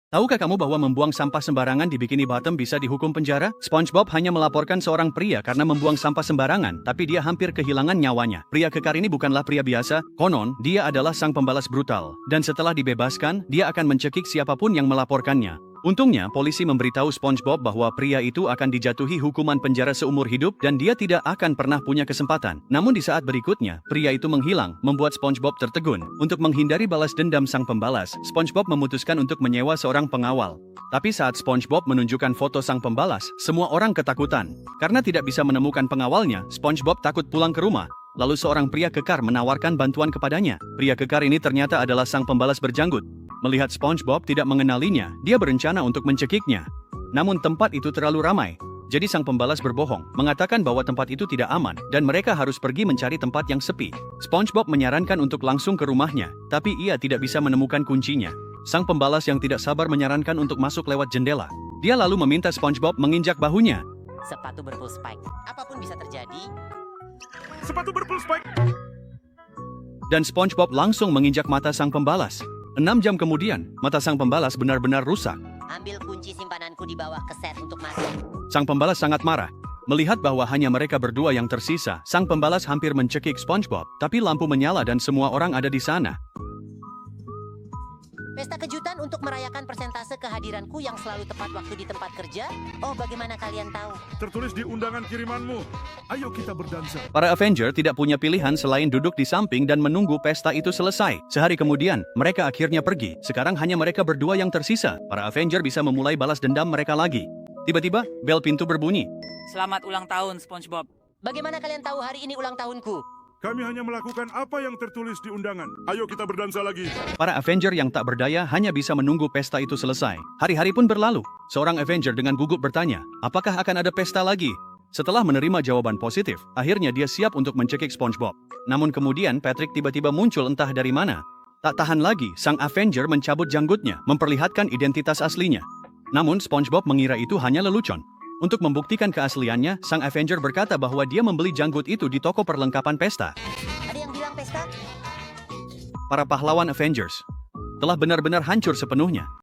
Tahukah kamu bahwa membuang sampah sembarangan di Bikini Bottom bisa dihukum penjara? SpongeBob hanya melaporkan seorang pria karena membuang sampah sembarangan, tapi dia hampir kehilangan nyawanya. Pria kekar ini bukanlah pria biasa, konon, dia adalah sang pembalas brutal. Dan setelah dibebaskan, dia akan mencekik siapapun yang melaporkannya. Untungnya, polisi memberitahu SpongeBob bahwa pria itu akan dijatuhi hukuman penjara seumur hidup dan dia tidak akan pernah punya kesempatan. Namun di saat berikutnya, pria itu menghilang, membuat SpongeBob tertegun. Untuk menghindari balas dendam sang pembalas, SpongeBob memutuskan untuk menyewa seorang pengawal. Tapi saat SpongeBob menunjukkan foto sang pembalas, semua orang ketakutan. Karena tidak bisa menemukan pengawalnya, SpongeBob takut pulang ke rumah. Lalu seorang pria kekar menawarkan bantuan kepadanya. Pria kekar ini ternyata adalah sang pembalas berjanggut. Melihat SpongeBob tidak mengenalinya, dia berencana untuk mencekiknya. Namun tempat itu terlalu ramai. Jadi sang pembalas berbohong, mengatakan bahwa tempat itu tidak aman, dan mereka harus pergi mencari tempat yang sepi. SpongeBob menyarankan untuk langsung ke rumahnya, tapi ia tidak bisa menemukan kuncinya. Sang pembalas yang tidak sabar menyarankan untuk masuk lewat jendela. Dia lalu meminta SpongeBob menginjak bahunya. Sepatu berfull spike. Apapun bisa terjadi. Sepatu berfull spike. Dan SpongeBob langsung menginjak mata sang pembalas. 6 jam kemudian, mata sang pembalas benar-benar rusak. Ambil kunci simpananku di bawah keset untuk masuk. Sang pembalas sangat marah. Melihat bahwa hanya mereka berdua yang tersisa, sang pembalas hampir mencekik SpongeBob, tapi lampu menyala dan semua orang ada di sana. Pesta kejutan untuk merayakan persentase kehadiranku yang selalu tepat waktu di tempat kerja. Oh, bagaimana kalian tahu? Tertulis di undangan kirimanmu. Ayo kita berdansa. Para Avenger tidak punya pilihan selain duduk di samping dan menunggu pesta itu selesai. Sehari kemudian, mereka akhirnya pergi. Sekarang hanya mereka berdua yang tersisa. Para Avenger bisa memulai balas dendam mereka lagi. Tiba-tiba, bel pintu berbunyi. Selamat ulang tahun, SpongeBob. Bagaimana kalian tahu hari ini ulang tahunku? Kami hanya melakukan apa yang tertulis di undangan. Ayo kita berdansa lagi. Para Avenger yang tak berdaya hanya bisa menunggu pesta itu selesai. Hari-hari pun berlalu. Seorang Avenger dengan gugup bertanya, apakah akan ada pesta lagi? Setelah menerima jawaban positif, akhirnya dia siap untuk mencekik SpongeBob. Namun kemudian Patrick tiba-tiba muncul entah dari mana. Tak tahan lagi, sang Avenger mencabut janggutnya, memperlihatkan identitas aslinya. Namun SpongeBob mengira itu hanya lelucon. Untuk membuktikan keasliannya, sang Avenger berkata bahwa dia membeli janggut itu di toko perlengkapan pesta. Ada yang bilang pesta? Para pahlawan Avengers telah benar-benar hancur sepenuhnya.